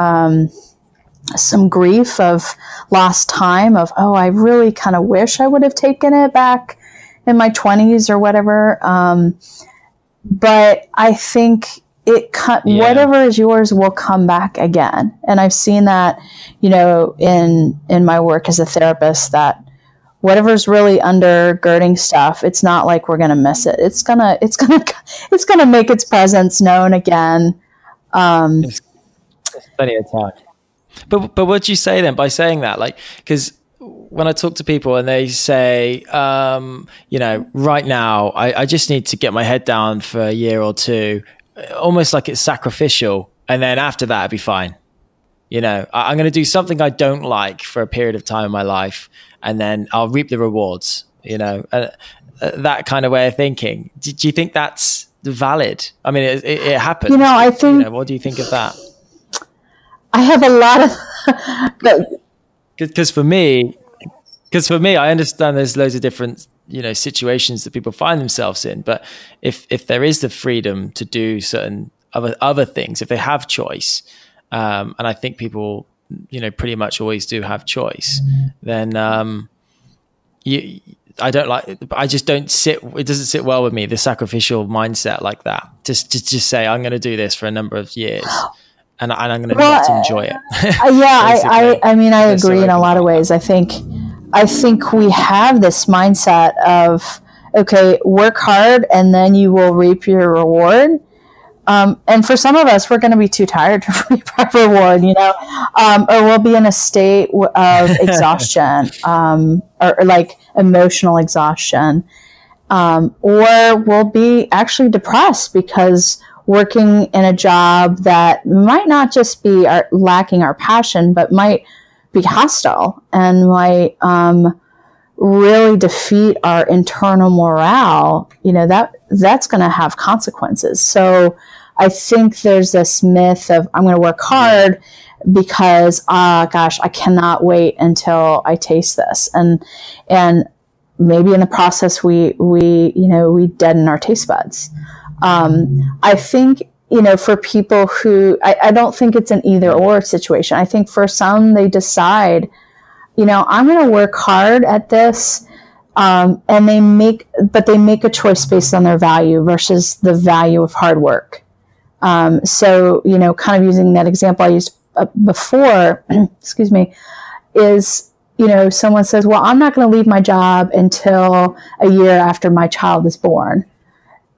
[SPEAKER 2] some grief of lost time of, I really kind of wish I would have taken it back in my 20s or whatever. But I think whatever is yours will come back again. And I've seen that, in my work as a therapist, that whatever's really undergirding stuff, it's not like we're going to miss it. It's going to make its presence known again.
[SPEAKER 1] There's plenty of time. But what do you say then by saying that? Like, because when I talk to people and they say, right now, I just need to get my head down for a year or two, almost like it's sacrificial. And then after that, I'll be fine. I'm going to do something I don't like for a period of time in my life, and then I'll reap the rewards, that kind of way of thinking. Do you think that's valid? I mean, it happens.
[SPEAKER 2] I think,
[SPEAKER 1] what do you think of that?
[SPEAKER 2] I have a lot of,
[SPEAKER 1] because for me, I understand there's loads of different, situations that people find themselves in. But if there is the freedom to do certain other things, if they have choice, and I think people, pretty much always do have choice, then it doesn't sit well with me, the sacrificial mindset like that. Just say, I'm going to do this for a number of years. And I'm going to not enjoy it.
[SPEAKER 2] I agree in a lot of ways. I think we have this mindset of, okay, work hard and then you will reap your reward. And for some of us, we're going to be too tired to reap our reward, or we'll be in a state of exhaustion, or like emotional exhaustion, or we'll be actually depressed because working in a job that might not just be lacking our passion, but might be hostile and might really defeat our internal morale, that's going to have consequences. So I think there's this myth of I'm going to work hard because, gosh, I cannot wait until I taste this. And maybe in the process, we deaden our taste buds. I think, for people who, I don't think it's an either or situation. I think for some, they decide, I'm going to work hard at this. And they make a choice based on their value versus the value of hard work. So, kind of using that example I used before, excuse me, is, someone says, well, I'm not going to leave my job until a year after my child is born.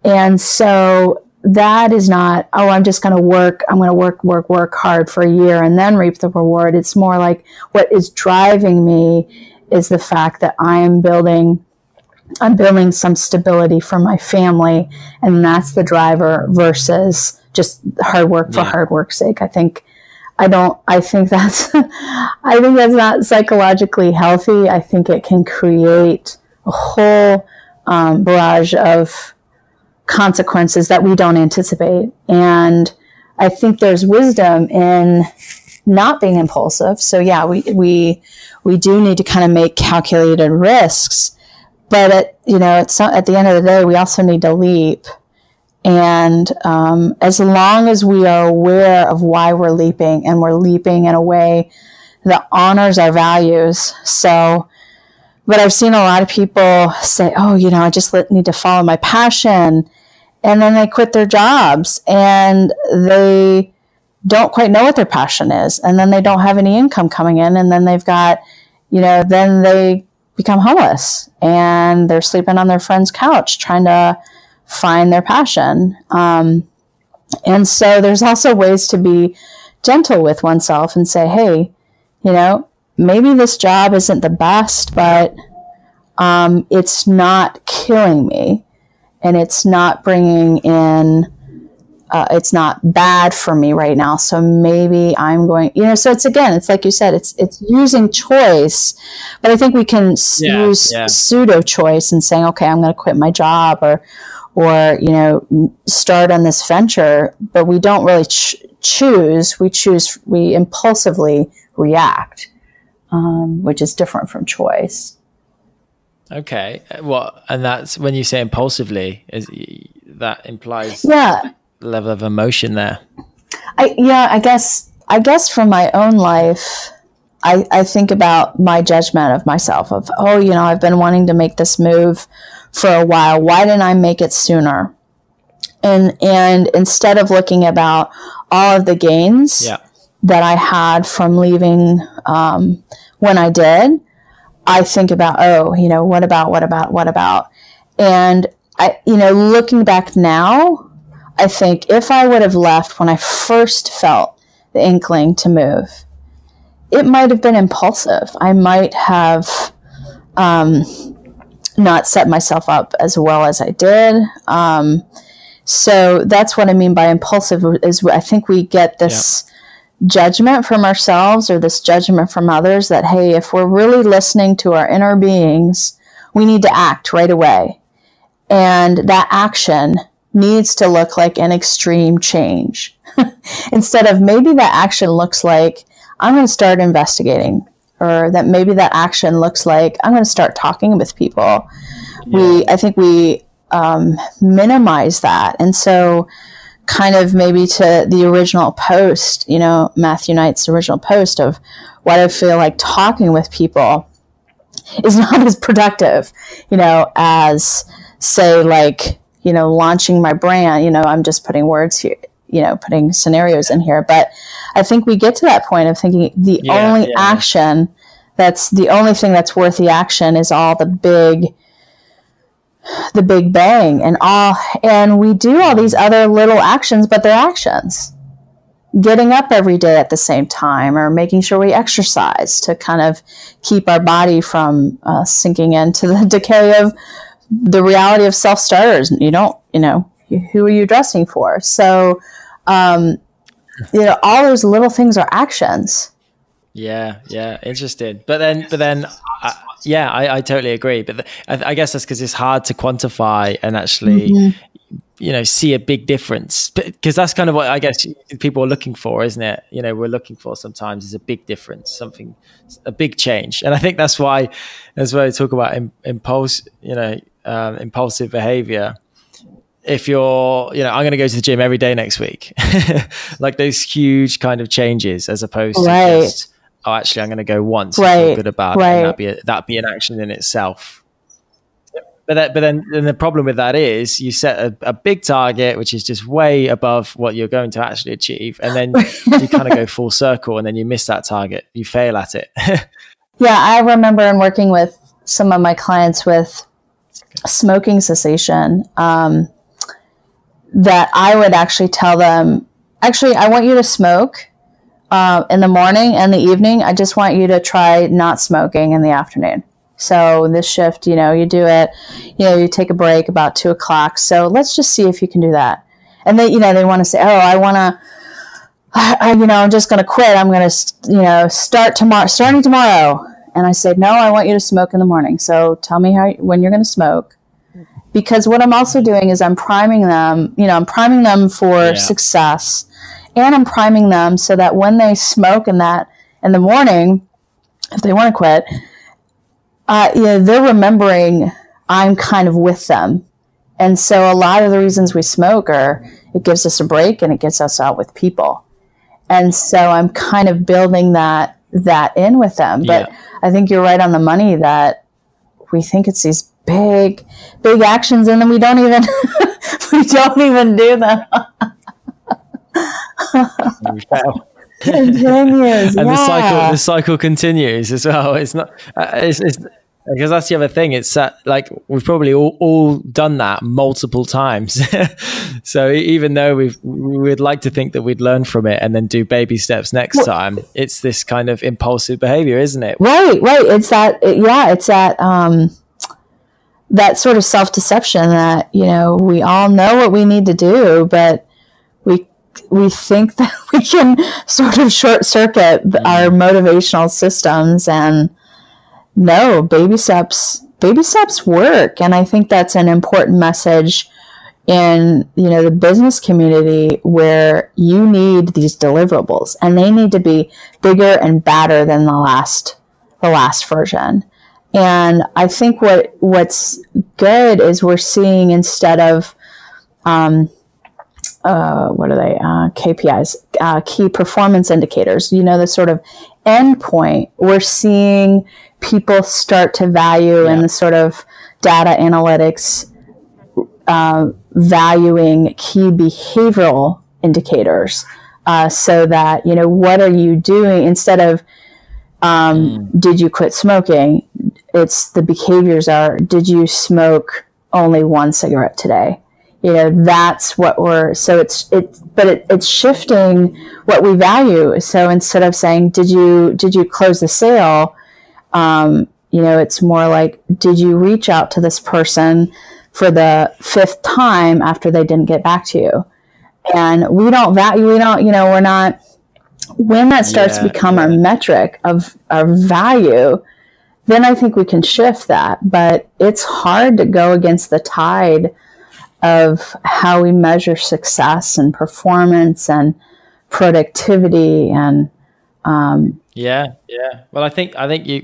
[SPEAKER 2] And so that is not, I'm just going to work. I'm going to work hard for a year and then reap the reward. It's more like what is driving me is the fact that I'm building some stability for my family. And that's the driver versus just hard work for hard work's sake. I think that's not psychologically healthy. I think it can create a whole barrage of consequences that we don't anticipate. And I think there's wisdom in not being impulsive. So yeah, we do need to kind of make calculated risks, but at the end of the day, we also need to leap. And as long as we are aware of why we're leaping, and we're leaping in a way that honors our values. So, but I've seen a lot of people say, I just need to follow my passion. And then they quit their jobs and they don't quite know what their passion is. And then they don't have any income coming in. And then they've got, then they become homeless and they're sleeping on their friend's couch trying to find their passion. And so there's also ways to be gentle with oneself and say, hey, maybe this job isn't the best, but it's not killing me. And it's not bringing in, it's not bad for me right now. So maybe I'm going, so it's like you said, it's using choice, but I think we can use pseudo choice and saying, okay, I'm going to quit my job or start on this venture, but we don't really choose. We impulsively react, which is different from choice.
[SPEAKER 1] Okay. And that's when you say impulsively, that implies level of emotion there.
[SPEAKER 2] I guess from my own life, I think about my judgment of myself of, I've been wanting to make this move for a while. Why didn't I make it sooner? And instead of looking about all of the gains that I had from leaving, when I did, I think about, what about? And looking back now, I think if I would have left when I first felt the inkling to move, it might have been impulsive. I might have not set myself up as well as I did. So that's what I mean by impulsive is I think we get this judgment from ourselves or this judgment from others that, hey, if we're really listening to our inner beings, we need to act right away. And that action needs to look like an extreme change. Instead of maybe that action looks like I'm going to start investigating, or that maybe that action looks like I'm going to start talking with people. I think we minimize that. And so kind of maybe to the original post, Matthew Knight's original post of what I feel like talking with people is not as productive, as say like, launching my brand, I'm just putting words here, putting scenarios in here. But I think we get to that point of thinking the only action that's the only thing that's worth the action is all the big bang and we do all these other little actions, but they're actions. Getting up every day at the same time, or making sure we exercise to kind of keep our body from sinking into the decay of the reality of self-starters. Who are you dressing for? So, all those little things are actions.
[SPEAKER 1] Yeah. Interesting. But then, I totally agree. But I guess that's because it's hard to quantify and actually, see a big difference, because that's kind of what I guess people are looking for, isn't it? We're looking for sometimes is a big difference, a big change. And I think that's why we talk about impulsive behavior. If you're, I'm going to go to the gym every day next week, like those huge kind of changes, as opposed to just, actually, I'm going to go once and feel good about it. And that'd be an action in itself. But then the problem with that is you set a big target, which is just way above what you're going to actually achieve. And then you kind of go full circle, and then you miss that target. You fail at it.
[SPEAKER 2] Yeah, I remember in working with some of my clients with smoking cessation, that I would actually tell them, I want you to smoke in the morning and the evening. I just want you to try not smoking in the afternoon. So this shift, you do it, you take a break about 2:00. So let's just see if you can do that. And they want to say, I'm just going to quit. I'm going to, starting tomorrow. And I said, no, I want you to smoke in the morning. So tell me when you're going to smoke. Because what I'm also doing is I'm priming them, for success, and I'm priming them so that when they smoke in the morning, if they want to quit, they're remembering I'm kind of with them. And so a lot of the reasons we smoke are it gives us a break and it gets us out with people. And so I'm kind of building that in with them. But I think you're right on the money that we think it's these big actions, and then we don't even do them.
[SPEAKER 1] We fail.
[SPEAKER 2] Continues,
[SPEAKER 1] and the cycle continues as well. It's not. It's because that's the other thing. It's like we've probably all done that multiple times. So even though we would like to think that we'd learn from it and then do baby steps next time, it's this kind of impulsive behavior, isn't it?
[SPEAKER 2] Right. It's that. It's that. That sort of self-deception that we all know what we need to do, but we think that we can sort of short circuit our motivational systems. And no, baby steps work. And I think that's an important message in, the business community, where you need these deliverables, and they need to be bigger and badder than the last version. And I think what's good is we're seeing, instead of, KPIs, key performance indicators, the sort of end point, we're seeing people start to value in the sort of data analytics, valuing key behavioral indicators, so that, what are you doing instead of, did you quit smoking? It's the behaviors are, did you smoke only one cigarette today? That's what it's shifting what we value. So instead of saying, did you close the sale? It's more like, did you reach out to this person for the 5th time after they didn't get back to you? And we're not, when that starts to become our metric of our value, then I think we can shift that. But it's hard to go against the tide of how we measure success and performance and productivity and well, I think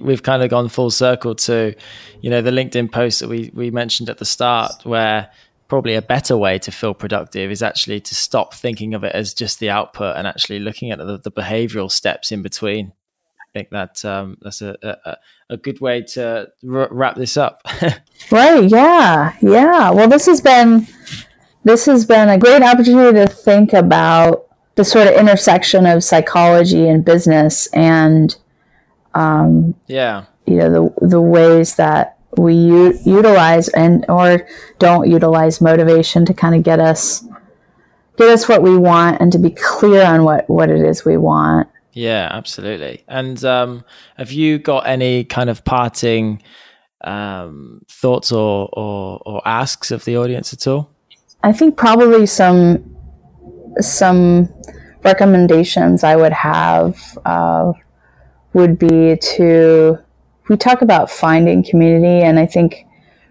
[SPEAKER 2] we've kind of gone full circle to the LinkedIn post that we mentioned at the start, where probably a better way to feel productive is actually to stop thinking of it as just the output and actually looking at the behavioral steps in between. I think that's a good way to wrap this up. Right. Yeah. Well, this has been a great opportunity to think about the sort of intersection of psychology and business, and the ways that we utilize or don't utilize motivation to kind of get us what we want, and to be clear on what it is we want.
[SPEAKER 1] Yeah, absolutely. And have you got any kind of parting thoughts or asks of the audience at all?
[SPEAKER 2] I think probably some recommendations I would have would be we talk about finding community, and I think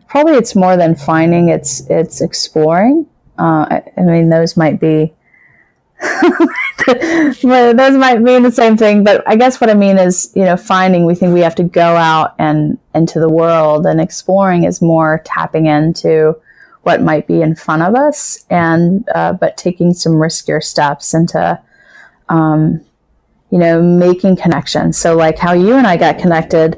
[SPEAKER 2] probably it's more than finding, it's exploring. I mean, those might be, those might mean the same thing, but I guess what I mean is, we think we have to go out and into the world, and exploring is more tapping into what might be in front of us, and but taking some riskier steps into making connections. So like how you and I got connected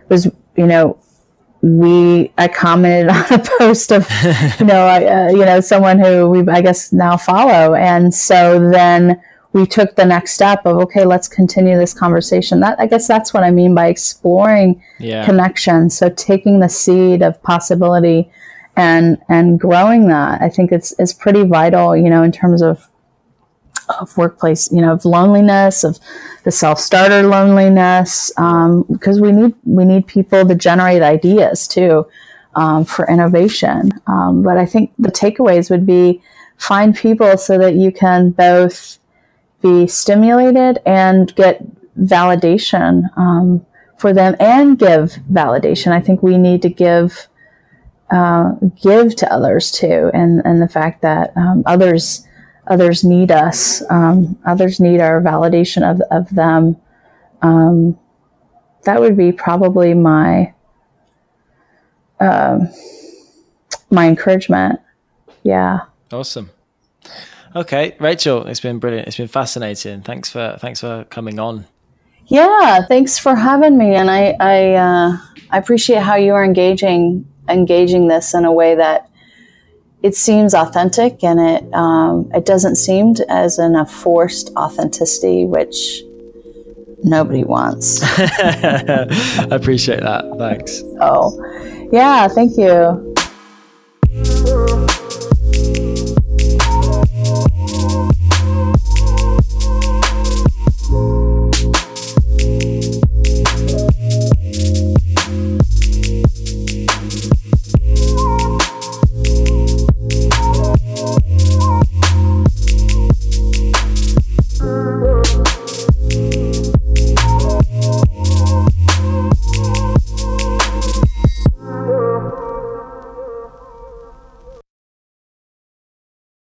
[SPEAKER 2] was, I commented on a post of, someone who we, I guess, now follow. And so then we took the next step of, okay, let's continue this conversation. I guess that's what I mean by exploring connection. So taking the seed of possibility and growing that, I think it's pretty vital, in terms of workplace, of loneliness, of the self-starter loneliness, because we need people to generate ideas too, for innovation. But I think the takeaways would be find people so that you can both be stimulated and get validation for them, and give validation. I think we need to give to others too, and the fact that others need us. Others need our validation of them. That would be probably my encouragement. Yeah.
[SPEAKER 1] Awesome. Okay, Rachel, it's been brilliant. It's been fascinating. Thanks for coming on.
[SPEAKER 2] Yeah, thanks for having me. And I appreciate how you are engaging this in a way that it seems authentic, and it doesn't seem as in a forced authenticity, which nobody wants.
[SPEAKER 1] I appreciate that. Thanks.
[SPEAKER 2] Oh, yeah. Thank you.